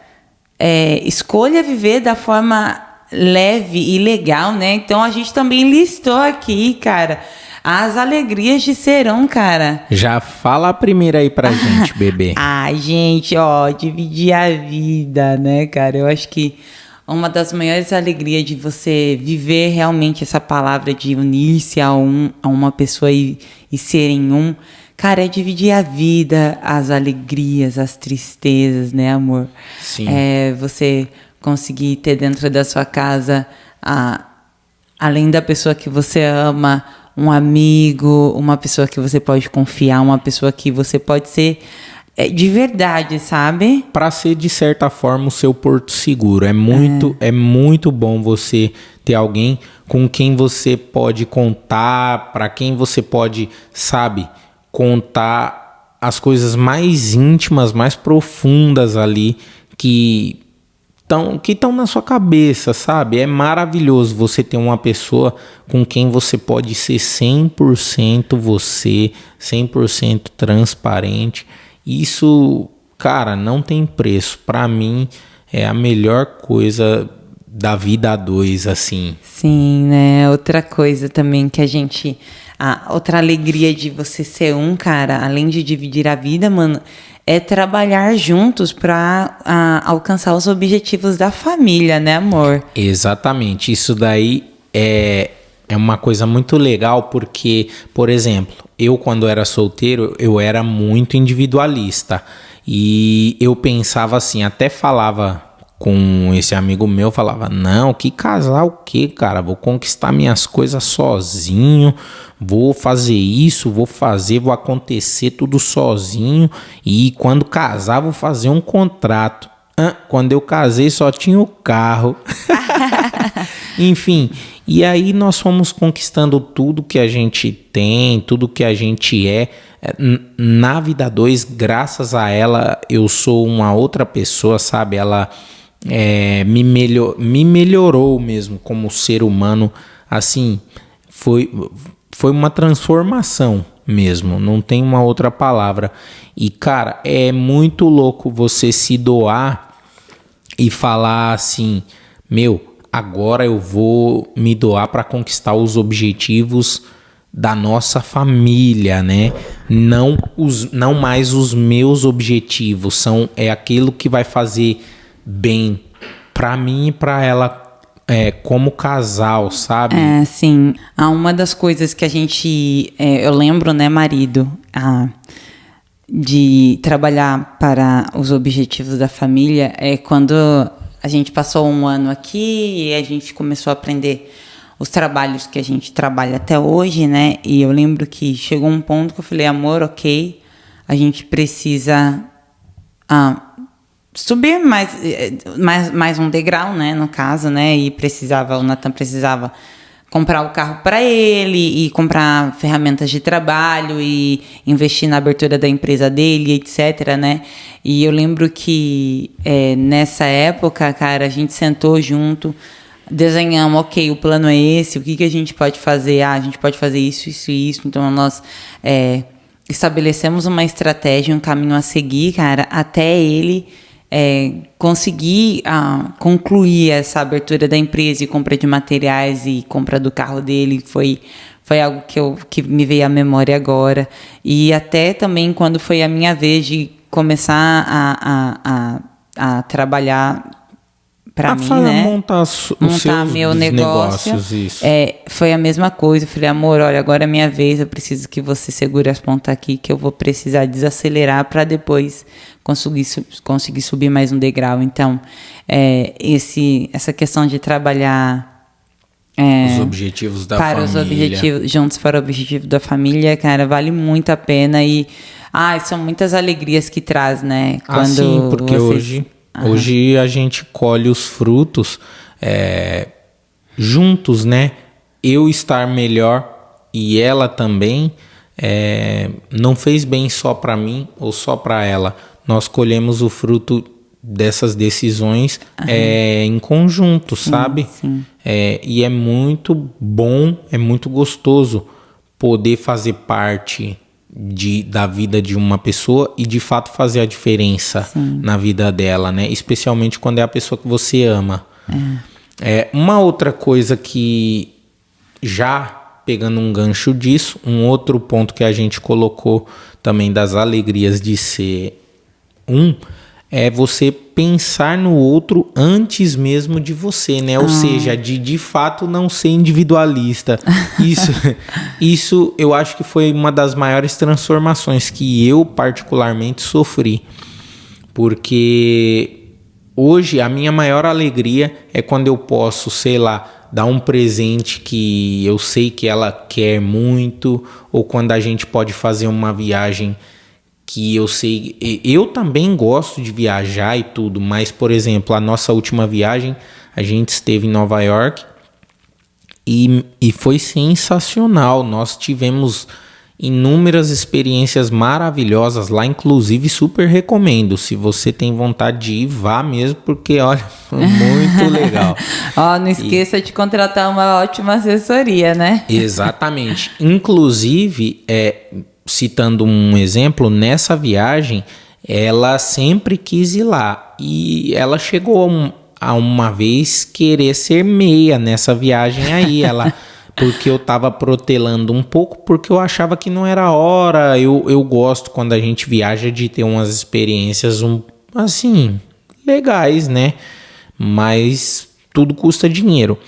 escolha viver da forma leve e legal, né? Então a gente também listou aqui, cara, as alegrias de serão, cara.
Já fala a primeira aí pra gente, bebê.
Gente, dividir a vida, né, cara? Eu acho que uma das maiores alegrias de você viver realmente essa palavra de unir-se a uma pessoa e serem um, cara, é dividir a vida, as alegrias, as tristezas, né, amor?
Sim.
Você conseguir ter dentro da sua casa, além da pessoa que você ama, um amigo, uma pessoa que você pode confiar, uma pessoa que você pode ser de verdade, sabe?
Para ser, de certa forma, o seu porto seguro. É muito bom você ter alguém com quem você pode contar, para quem você pode, sabe, contar as coisas mais íntimas, mais profundas ali que estão na sua cabeça, sabe? É maravilhoso você ter uma pessoa com quem você pode ser 100% você, 100% transparente. Isso, cara, não tem preço. Para mim, é a melhor coisa da vida a dois, assim.
Sim, né? Outra coisa também que a gente... outra alegria de você ser cara, além de dividir a vida, mano, é trabalhar juntos para alcançar os objetivos da família, né, amor?
Exatamente. Isso daí é uma coisa muito legal porque, por exemplo, eu quando era solteiro, eu era muito individualista. E eu pensava assim, até falava com esse amigo meu, falava, não, que casar o quê, cara? Vou conquistar minhas coisas sozinho, vou fazer isso, vou acontecer tudo sozinho. E quando casar, vou fazer um contrato. Quando eu casei, só tinha o carro. Enfim, e aí nós fomos conquistando tudo que a gente tem, tudo que a gente é. Na vida 2, graças a ela, eu sou uma outra pessoa, sabe? Ela me melhorou mesmo como ser humano. Assim, foi uma transformação mesmo, não tem uma outra palavra. E, cara, é muito louco você se doar e falar assim, agora eu vou me doar para conquistar os objetivos da nossa família, né? Não mais os meus objetivos, é aquilo que vai fazer bem para mim e para ela como casal, sabe?
Sim. Uma das coisas que a gente... eu lembro, né, marido, de trabalhar para os objetivos da família é quando a gente passou um ano aqui e a gente começou a aprender os trabalhos que a gente trabalha até hoje, né? E eu lembro que chegou um ponto que eu falei, amor, ok, a gente precisa subir mais um degrau, né? No caso, né? E o Nathan precisava comprar o carro para ele e comprar ferramentas de trabalho e investir na abertura da empresa dele, etc, né? E eu lembro que nessa época, cara, a gente sentou junto, desenhamos, ok, o plano é esse, o que a gente pode fazer? A gente pode fazer isso, isso e isso. Então, nós estabelecemos uma estratégia, um caminho a seguir, cara, até ele conseguir concluir essa abertura da empresa e compra de materiais e compra do carro dele. Foi algo que me veio à memória agora. E até também quando foi a minha vez de começar a trabalhar para mim, né?
Montar
meu negócio.
Isso.
Foi a mesma coisa. Eu falei, amor, olha, agora é minha vez, eu preciso que você segure as pontas aqui, que eu vou precisar desacelerar para depois conseguir subir mais um degrau. Então, essa questão de trabalhar
os objetivos da família.
Juntos para o objetivo da família, cara, vale muito a pena. E são muitas alegrias que traz, né?
Sim, porque hoje a gente colhe os frutos juntos, né? Eu estar melhor e ela também não fez bem só para mim ou só para ela. Nós colhemos o fruto dessas decisões em conjunto, sabe?
Sim.
E é muito bom, é muito gostoso poder fazer parte da vida de uma pessoa e de fato fazer a diferença na vida dela, né? Especialmente quando é a pessoa que você ama. Uma outra coisa que, já pegando um gancho disso, um outro ponto que a gente colocou também das alegrias de ser é você pensar no outro antes mesmo de você, né? Ou seja, de fato não ser individualista. Isso eu acho que foi uma das maiores transformações que eu particularmente sofri. Porque hoje a minha maior alegria é quando eu posso, sei lá, dar um presente que eu sei que ela quer muito, ou quando a gente pode fazer uma viagem que eu sei, eu também gosto de viajar e tudo, mas, por exemplo, a nossa última viagem, a gente esteve em Nova York e foi sensacional. Nós tivemos inúmeras experiências maravilhosas lá, inclusive super recomendo. Se você tem vontade de ir, vá mesmo, porque olha, foi muito legal.
Não esqueça de contratar uma ótima assessoria, né?
Exatamente. Inclusive, citando um exemplo, nessa viagem ela sempre quis ir lá e ela chegou a uma vez querer ser meia nessa viagem aí. Porque eu tava protelando um pouco, porque eu achava que não era hora. Eu gosto quando a gente viaja de ter umas experiências assim, legais, né? Mas tudo custa dinheiro.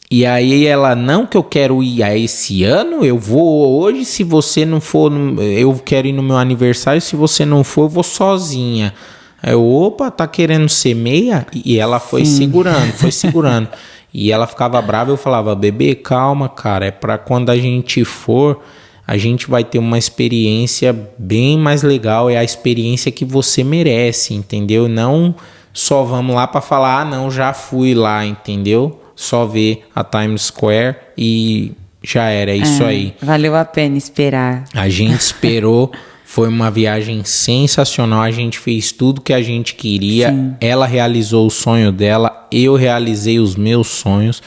E aí ela, não, que eu quero ir a esse ano, eu vou hoje, se você não for, eu quero ir no meu aniversário, se você não for, eu vou sozinha. Aí eu, opa, tá querendo ser meia? E ela foi segurando. E ela ficava brava, eu falava, bebê, calma, cara, é pra quando a gente for, a gente vai ter uma experiência bem mais legal, é a experiência que você merece, entendeu? Não só vamos lá pra falar, não, já fui lá, entendeu? Só ver a Times Square e já era, isso aí.
Valeu a pena esperar.
A gente esperou, foi uma viagem sensacional, a gente fez tudo que a gente queria. Sim. Ela realizou o sonho dela, eu realizei os meus sonhos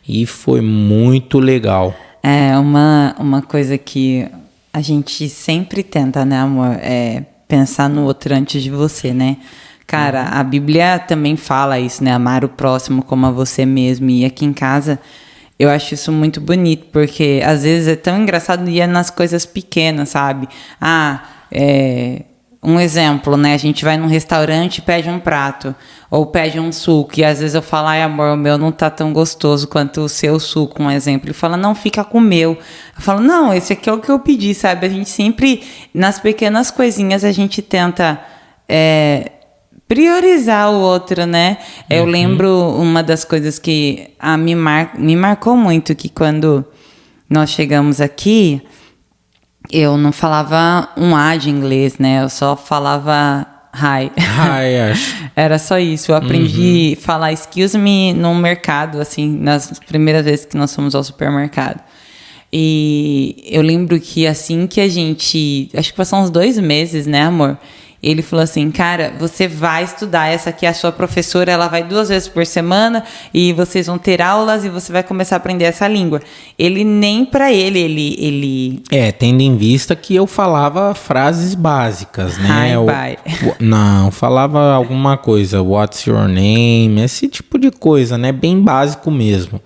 e foi muito legal.
É uma coisa que a gente sempre tenta, né, amor? É pensar no outro antes de você, né? Cara, a Bíblia também fala isso, né? Amar o próximo como a você mesmo. E aqui em casa, eu acho isso muito bonito, porque às vezes é tão engraçado ir nas coisas pequenas, sabe? Um exemplo, né? A gente vai num restaurante e pede um prato, ou pede um suco, e às vezes eu falo, ai amor, o meu não tá tão gostoso quanto o seu suco, um exemplo. Ele fala, não, fica com o meu. Eu falo, não, esse aqui é o que eu pedi, sabe? A gente sempre, nas pequenas coisinhas, a gente tenta... priorizar o outro, né? Eu lembro uma das coisas que me marcou muito, que quando nós chegamos aqui, eu não falava um A de inglês, né? Eu só falava hi.
Hi, acho.
Era só isso. Eu aprendi a falar excuse me no mercado, assim, nas primeiras vezes que nós fomos ao supermercado. E eu lembro que assim que a gente... Acho que passou uns 2 meses, né, amor? Ele falou assim, cara, você vai estudar, essa aqui é a sua professora, ela vai 2 vezes por semana e vocês vão ter aulas e você vai começar a aprender essa língua. Ele nem pra ele...
tendo em vista que eu falava frases básicas, né?
Bye.
Não, falava alguma coisa, what's your name, esse tipo de coisa, né? Bem básico mesmo.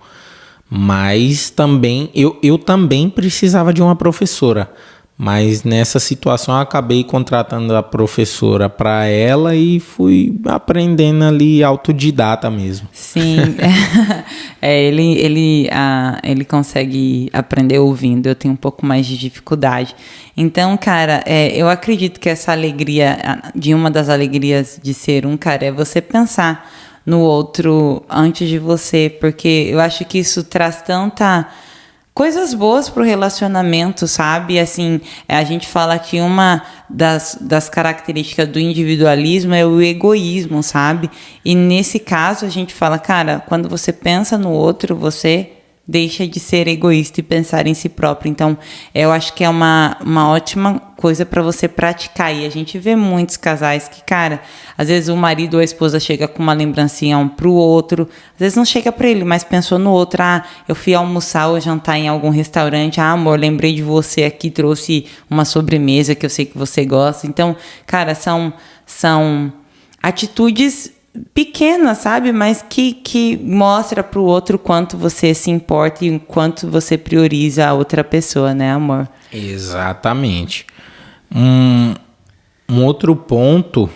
Mas também, eu também precisava de uma professora. Mas nessa situação eu acabei contratando a professora para ela e fui aprendendo ali autodidata mesmo.
Sim, ele consegue aprender ouvindo, eu tenho um pouco mais de dificuldade. Então, cara, eu acredito que essa alegria, de uma das alegrias de ser um cara, é você pensar no outro antes de você, porque eu acho que isso traz tanta... coisas boas pro relacionamento, sabe? Assim, a gente fala que uma das características do individualismo é o egoísmo, sabe? E nesse caso a gente fala, cara, quando você pensa no outro, você deixa de ser egoísta e pensar em si próprio. Então, eu acho que é uma ótima coisa para você praticar. E a gente vê muitos casais que, cara, às vezes o marido ou a esposa chega com uma lembrancinha um pro outro, às vezes não chega para ele, mas pensou no outro. Eu fui almoçar ou jantar em algum restaurante, amor, lembrei de você aqui, trouxe uma sobremesa que eu sei que você gosta. Então, cara, são atitudes pequena, sabe? Mas que mostra pro outro quanto você se importa e quanto você prioriza a outra pessoa, né, amor?
Exatamente. Um outro ponto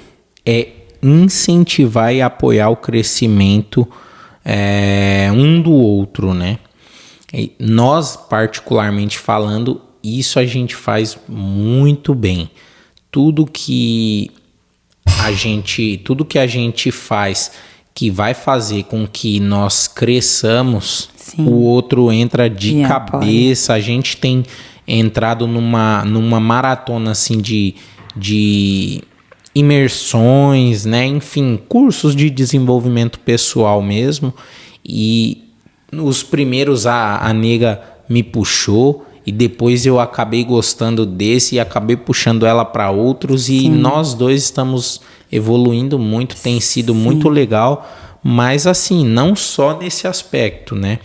é incentivar e apoiar o crescimento um do outro, né? E nós, particularmente falando, isso a gente faz muito bem. Tudo que a gente faz que vai fazer com que nós cresçamos, sim, o outro entra de cabeça. A gente tem entrado numa maratona assim de imersões, né? Enfim, cursos de desenvolvimento pessoal mesmo. E os primeiros a nega me puxou. E depois eu acabei gostando desse e acabei puxando ela para outros. Sim. E nós dois estamos evoluindo muito, tem sido, sim, muito legal. Mas assim, não só nesse aspecto, né?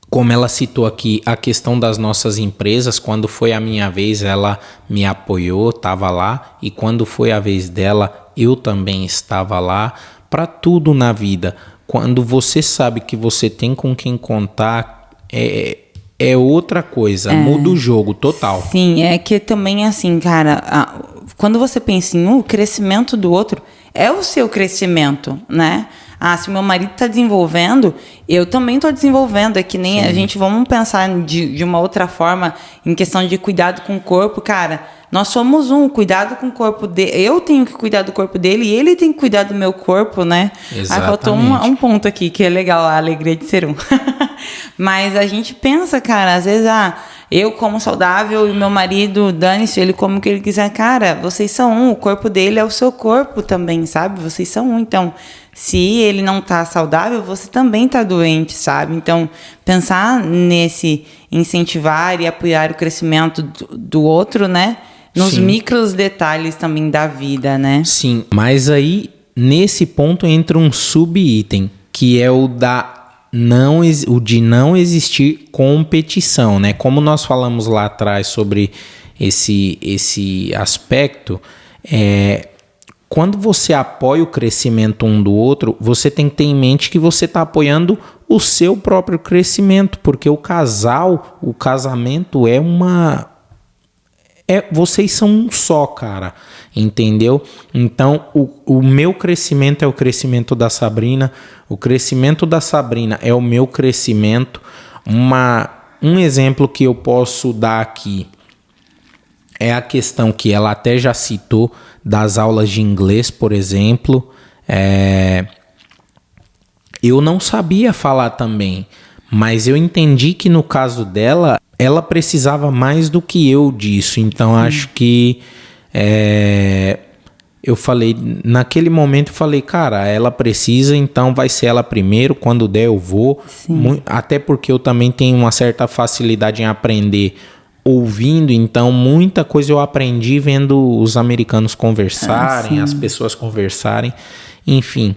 Como ela citou aqui, a questão das nossas empresas, quando foi a minha vez, ela me apoiou, estava lá. E quando foi a vez dela, eu também estava lá. para tudo na vida. Quando você sabe que você tem com quem contar, é outra coisa, muda o jogo total.
Sim, é que também assim, cara, quando você pensa em o crescimento do outro, é o seu crescimento, né? Se meu marido está desenvolvendo, eu também estou desenvolvendo. É que nem a gente, vamos pensar de uma outra forma, em questão de cuidado com o corpo, cara. Nós somos cuidado com o corpo dele. Eu tenho que cuidar do corpo dele e ele tem que cuidar do meu corpo, né?
Exatamente.
Faltou um ponto aqui, que é legal, a alegria de ser um. Mas a gente pensa, cara, às vezes, eu como saudável e o meu marido, dane-se, ele come o que ele quiser. Cara, vocês são o corpo dele é o seu corpo também, sabe? Vocês são então, se ele não tá saudável, você também tá doente, sabe? Então, pensar nesse incentivar e apoiar o crescimento do outro, né? Nos micros detalhes também da vida, né?
Sim, mas aí, nesse ponto, entra um sub-item, que é o de não existir competição, né? Como nós falamos lá atrás sobre esse aspecto, quando você apoia o crescimento um do outro, você tem que ter em mente que você está apoiando o seu próprio crescimento, porque o casamento vocês são um só, cara, entendeu? Então, o meu crescimento é o crescimento da Sabrina, o crescimento da Sabrina é o meu crescimento. Um exemplo que eu posso dar aqui é a questão que ela até já citou das aulas de inglês, por exemplo. Eu não sabia falar também, mas eu entendi que no caso dela, ela precisava mais do que eu disso. Então, acho que eu falei, naquele momento eu falei, cara, ela precisa, então vai ser ela primeiro, quando der eu vou. Até porque eu também tenho uma certa facilidade em aprender ouvindo, então muita coisa eu aprendi vendo os americanos conversarem, as pessoas conversarem, enfim.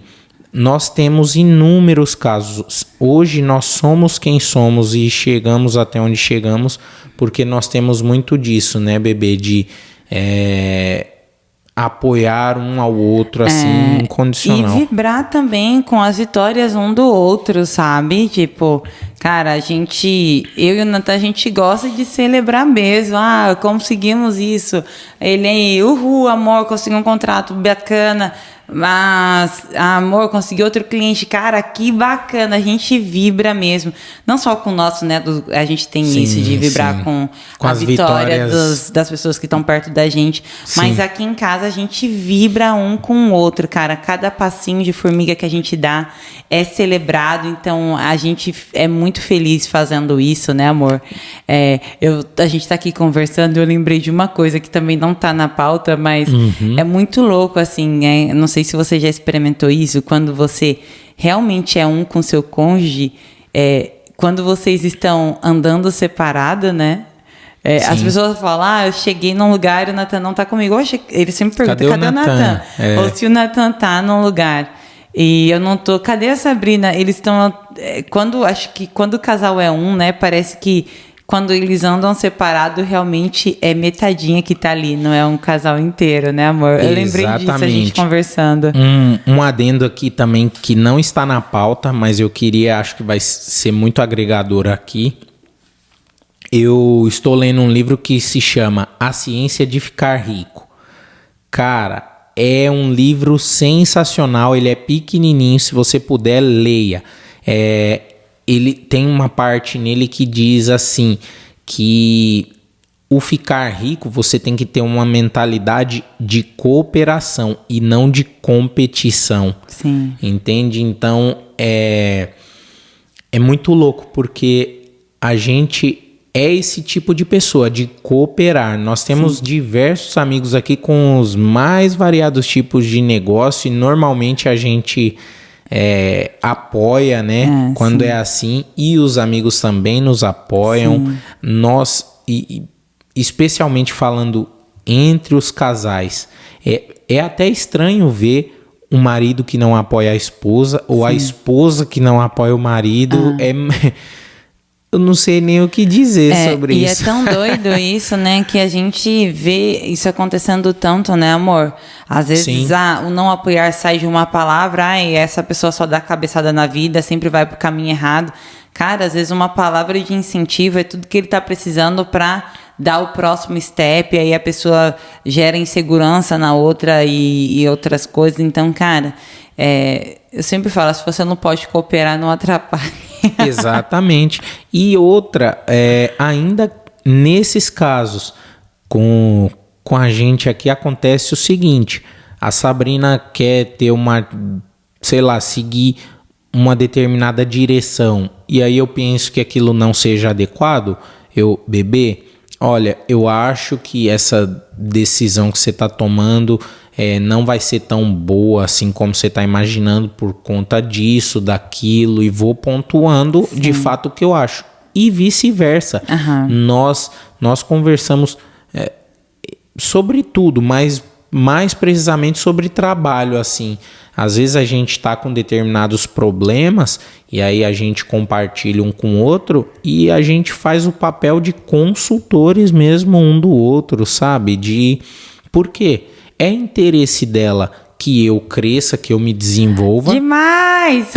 Nós temos inúmeros casos. Hoje nós somos quem somos e chegamos até onde chegamos porque nós temos muito disso, né, bebê? De apoiar um ao outro, assim, incondicional.
E vibrar também com as vitórias um do outro, sabe? Tipo, cara, eu e o Natan, a gente gosta de celebrar mesmo. Conseguimos isso. Ele, amor, conseguiu um contrato bacana. Mas, amor, consegui outro cliente. Cara, que bacana. A gente vibra mesmo. Não só com o nosso, né? A gente tem isso de vibrar com a
as
vitória das pessoas que estão perto da gente. Mas aqui em casa a gente vibra um com o outro, cara. Cada passinho de formiga que a gente dá é celebrado. Então, a gente é muito feliz fazendo isso, né, amor? A gente tá aqui conversando e eu lembrei de uma coisa que também não tá na pauta, mas é muito louco, assim. Não sei se você já experimentou isso, quando você realmente é um com seu cônjuge, quando vocês estão andando separado, né? As pessoas falam, eu cheguei num lugar e o Natan não tá comigo. Ele sempre pergunta, cadê o Natan? Ou se o Natan tá num lugar e eu não tô, cadê a Sabrina? Eles estão, acho que quando o casal é né, parece que quando eles andam separados, realmente é metadinha que tá ali, não é um casal inteiro, né, amor? Eu lembrei disso, a gente conversando.
Um adendo aqui também que não está na pauta, mas eu acho que vai ser muito agregador aqui. Eu estou lendo um livro que se chama A Ciência de Ficar Rico. Cara, é um livro sensacional, ele é pequenininho, se você puder, leia. Ele tem uma parte nele que diz assim, que o ficar rico, você tem que ter uma mentalidade de cooperação e não de competição.
Sim.
Entende? Então, é muito louco, porque a gente é esse tipo de pessoa, de cooperar. Nós temos diversos amigos aqui com os mais variados tipos de negócio e normalmente a gente apoia, né? Quando é assim, e os amigos também nos apoiam. Nós, especialmente falando entre os casais, é até estranho ver um marido que não apoia a esposa ou a esposa que não apoia o marido. eu não sei nem o que dizer sobre isso.
E é tão doido isso, né? Que a gente vê isso acontecendo tanto, né, amor? Às vezes o não apoiar sai de uma palavra, e essa pessoa só dá cabeçada na vida, sempre vai pro caminho errado. Cara, às vezes uma palavra de incentivo é tudo que ele tá precisando para dar o próximo step, aí a pessoa gera insegurança na outra e outras coisas. Então, cara, eu sempre falo, se você não pode cooperar, não atrapalhe.
Exatamente. E outra, ainda nesses casos, com a gente aqui acontece o seguinte, a Sabrina quer ter seguir uma determinada direção, e aí eu penso que aquilo não seja adequado, bebê, olha, eu acho que essa decisão que você está tomando não vai ser tão boa assim como você está imaginando por conta disso, daquilo, e vou pontuando de fato o que eu acho. E vice-versa. Nós conversamos sobre tudo, mas mais precisamente sobre trabalho, assim. Às vezes a gente está com determinados problemas e aí a gente compartilha um com o outro e a gente faz o papel de consultores mesmo um do outro, sabe? Por quê? É interesse dela que eu cresça, que eu me desenvolva.
Demais!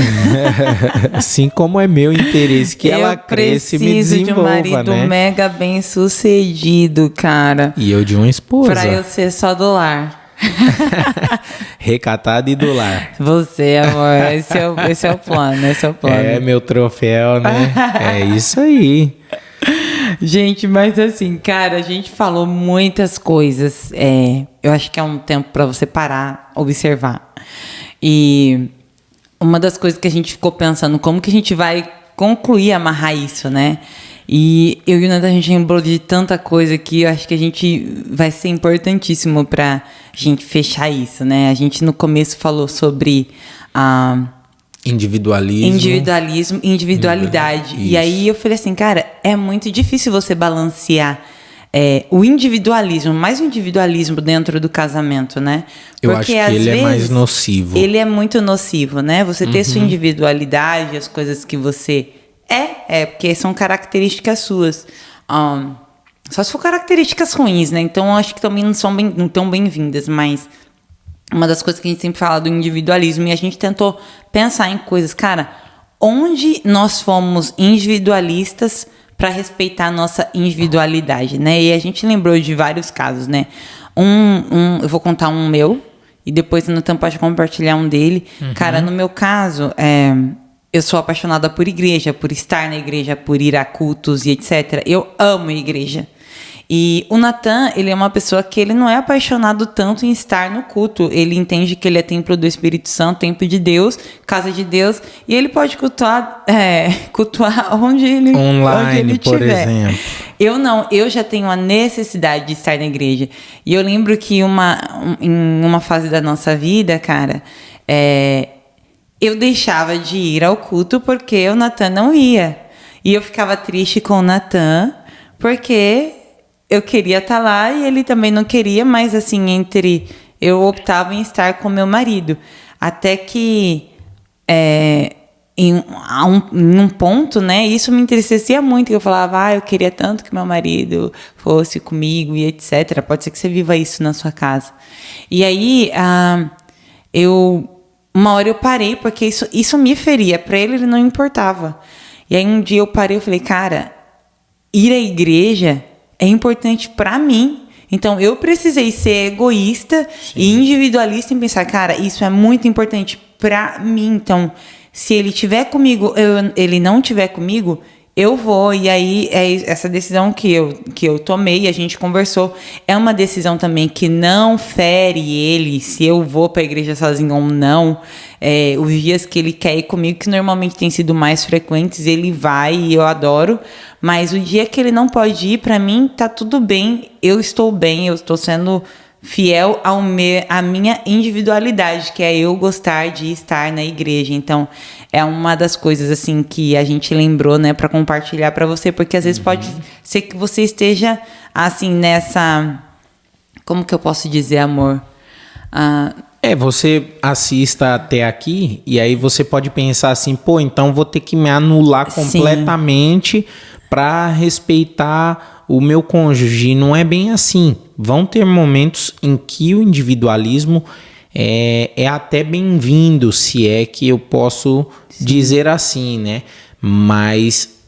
Assim como é meu interesse que ela cresça e me desenvolva, né? Eu preciso de um marido
mega bem sucedido, cara.
E eu de uma esposa.
Pra eu ser só do lar.
Recatado e do lar.
Você, amor, esse é o plano,
É meu troféu, né? É isso aí.
Gente, mas assim, cara, a gente falou muitas coisas. Eu acho que é um tempo pra você parar, observar. E uma das coisas que a gente ficou pensando, como que a gente vai concluir, amarrar isso, né? E eu e o Natan, a gente lembrou de tanta coisa que eu acho que a gente vai ser importantíssimo pra gente fechar isso, né? A gente no começo falou sobre individualismo, individualidade.
Isso.
E aí eu falei assim, cara, é muito difícil você balancear o individualismo, mais o individualismo dentro do casamento, né?
Eu acho que ele é mais nocivo.
Ele é muito nocivo, né? Você ter sua individualidade, as coisas que você porque são características suas. Só se for características ruins, né? Então, acho que também não tão bem-vindas, mas uma das coisas que a gente sempre fala do individualismo, e a gente tentou pensar em coisas, cara, onde nós fomos individualistas para respeitar a nossa individualidade, né? E a gente lembrou de vários casos, né? Eu vou contar um meu, e depois o Natan pode compartilhar um dele. Cara, no meu caso, eu sou apaixonada por igreja, por estar na igreja, por ir a cultos e etc. Eu amo igreja. E o Natan, ele é uma pessoa que ele não é apaixonado tanto em estar no culto. Ele entende que ele é templo do Espírito Santo, templo de Deus, casa de Deus. E ele pode cultuar onde ele
online,
tiver.
por exemplo.
Eu não, eu já tenho a necessidade de estar na igreja. E eu lembro que em uma fase da nossa vida, cara, eu deixava de ir ao culto porque o Natan não ia. E eu ficava triste com o Natan, porque eu queria estar lá e ele também não queria, mas assim, eu optava em estar com meu marido. Até que em um ponto, né, isso me entristecia muito, eu falava, eu queria tanto que meu marido fosse comigo e etc. Pode ser que você viva isso na sua casa. E aí, uma hora eu parei, porque isso me feria. Para ele não importava. E aí um dia eu parei e falei, cara, ir à igreja é importante para mim. Então eu precisei ser egoísta e individualista em pensar, cara, isso é muito importante para mim. Então, se ele estiver comigo, ele não estiver comigo, eu vou. E aí, essa decisão que eu tomei, a gente conversou, é uma decisão também que não fere ele, se eu vou para a igreja sozinho ou não. Os dias que ele quer ir comigo, que normalmente tem sido mais frequentes, ele vai e eu adoro. Mas o dia que ele não pode ir, para mim, tá tudo bem. Eu estou bem, eu estou sendo fiel à minha individualidade, que é eu gostar de estar na igreja. Então, é uma das coisas assim que a gente lembrou, né, para compartilhar para você, porque às vezes pode ser que você esteja assim nessa, como que eu posso dizer, amor?
Você assista até aqui e aí você pode pensar assim, pô, então vou ter que me anular completamente para respeitar o meu cônjuge. Não é bem assim. Vão ter momentos em que o individualismo é até bem-vindo, se é que eu posso dizer assim, né? Mas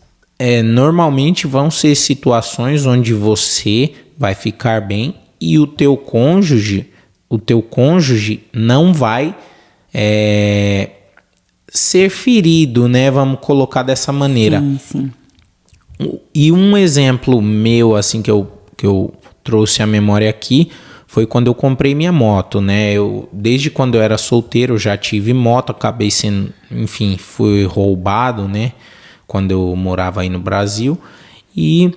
normalmente vão ser situações onde você vai ficar bem e o teu cônjuge não vai ser ferido, né? Vamos colocar dessa maneira.
Sim.
E um exemplo meu, assim, que eu trouxe à memória aqui, foi quando eu comprei minha moto, né? Desde quando eu era solteiro, eu já tive moto, acabei sendo, enfim, fui roubado, né? Quando eu morava aí no Brasil. E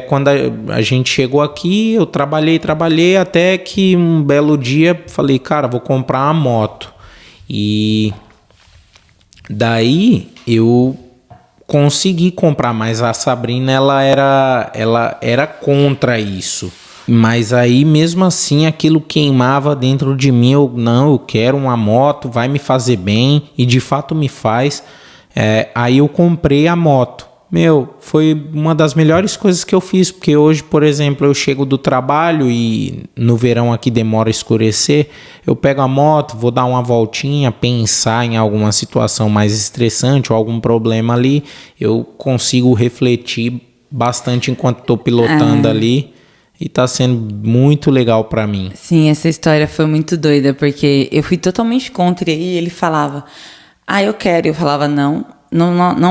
quando a gente chegou aqui, eu trabalhei até que um belo dia falei, cara, vou comprar uma moto. E daí eu consegui comprar, mas a Sabrina ela era contra isso. Mas aí mesmo assim aquilo queimava dentro de mim. Eu quero uma moto, vai me fazer bem, e de fato me faz. Aí eu comprei a moto. Foi uma das melhores coisas que eu fiz, porque hoje, por exemplo, eu chego do trabalho e no verão aqui demora a escurecer, eu pego a moto, vou dar uma voltinha, pensar em alguma situação mais estressante ou algum problema ali, eu consigo refletir bastante enquanto estou pilotando ali, e tá sendo muito legal para mim.
Sim, essa história foi muito doida, porque eu fui totalmente contra, e ele falava, eu quero, eu falava não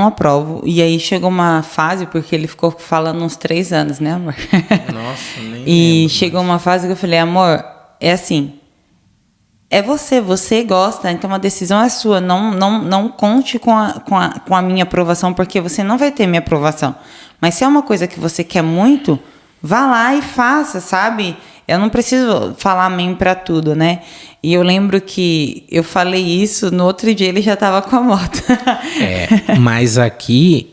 aprovo. E aí chegou uma fase, porque ele ficou falando uns 3 anos, né, amor?
Nossa, nem
E
lembro,
chegou uma fase que eu falei, amor, é assim, é você gosta, então a decisão é sua. Não conte com a minha aprovação, porque você não vai ter minha aprovação. Mas se é uma coisa que você quer muito, vá lá e faça, sabe? Eu não preciso falar amém pra tudo, né? E eu lembro que eu falei isso, no outro dia ele já tava com a moto.
Mas aqui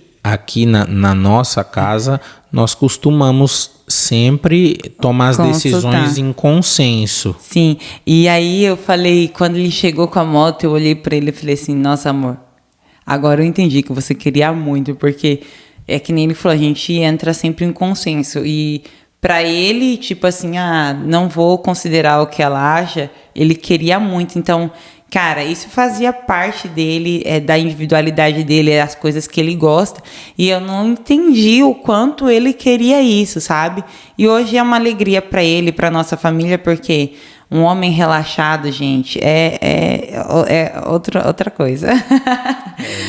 na nossa casa, nós costumamos sempre tomar as decisões em consenso.
Sim, e aí eu falei, quando ele chegou com a moto, eu olhei pra ele e falei assim, nossa, amor, agora eu entendi que você queria muito, porque é que nem ele falou, a gente entra sempre em consenso, e pra ele, tipo assim, não vou considerar o que ela acha, ele queria muito. Então, cara, isso fazia parte dele, da individualidade dele, as coisas que ele gosta. E eu não entendi o quanto ele queria isso, sabe? E hoje é uma alegria pra ele, pra nossa família, porque um homem relaxado, gente, é outra coisa.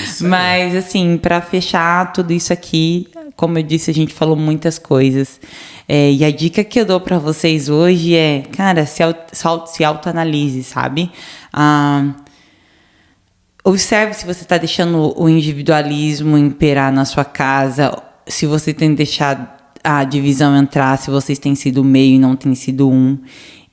Isso. Mas, assim, pra fechar tudo isso aqui, como eu disse, a gente falou muitas coisas. E a dica que eu dou para vocês hoje é, cara, se autoanalise, sabe? Observe se você está deixando o individualismo imperar na sua casa, se você tem deixado a divisão entrar, se vocês têm sido meio e não têm sido um.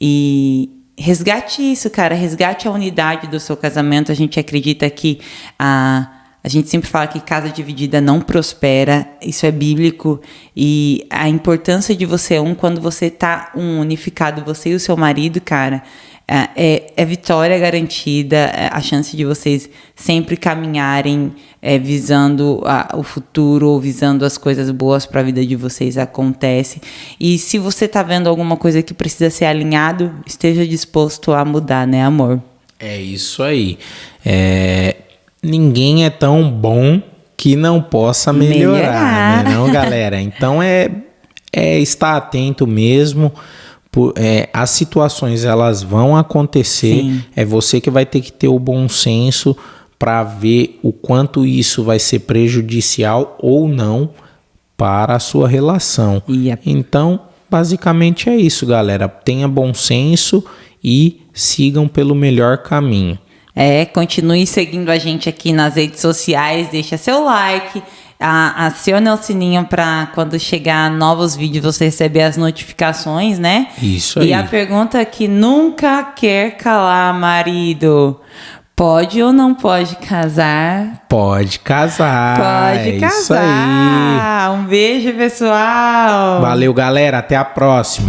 E resgate isso, cara. Resgate a unidade do seu casamento. A gente acredita que a gente sempre fala que casa dividida não prospera, isso é bíblico, e a importância de você quando você tá unificado, você e o seu marido, cara, é vitória garantida, a chance de vocês sempre caminharem visando o futuro, ou visando as coisas boas para a vida de vocês acontece. E se você tá vendo alguma coisa que precisa ser alinhado, esteja disposto a mudar, né, amor?
É isso aí. Ninguém é tão bom que não possa melhorar. Né, não, galera? Então estar atento mesmo. As situações elas vão acontecer. Sim. É você que vai ter que ter o bom senso para ver o quanto isso vai ser prejudicial ou não para a sua relação. Então, basicamente é isso, galera. Tenha bom senso e sigam pelo melhor caminho.
Continue seguindo a gente aqui nas redes sociais, deixa seu like, acione o sininho para quando chegar novos vídeos você receber as notificações, né?
Isso aí.
E a pergunta que nunca quer calar, marido: pode ou não pode casar?
Pode casar.
Pode casar.
Isso aí.
Um beijo, pessoal.
Valeu, galera. Até a próxima.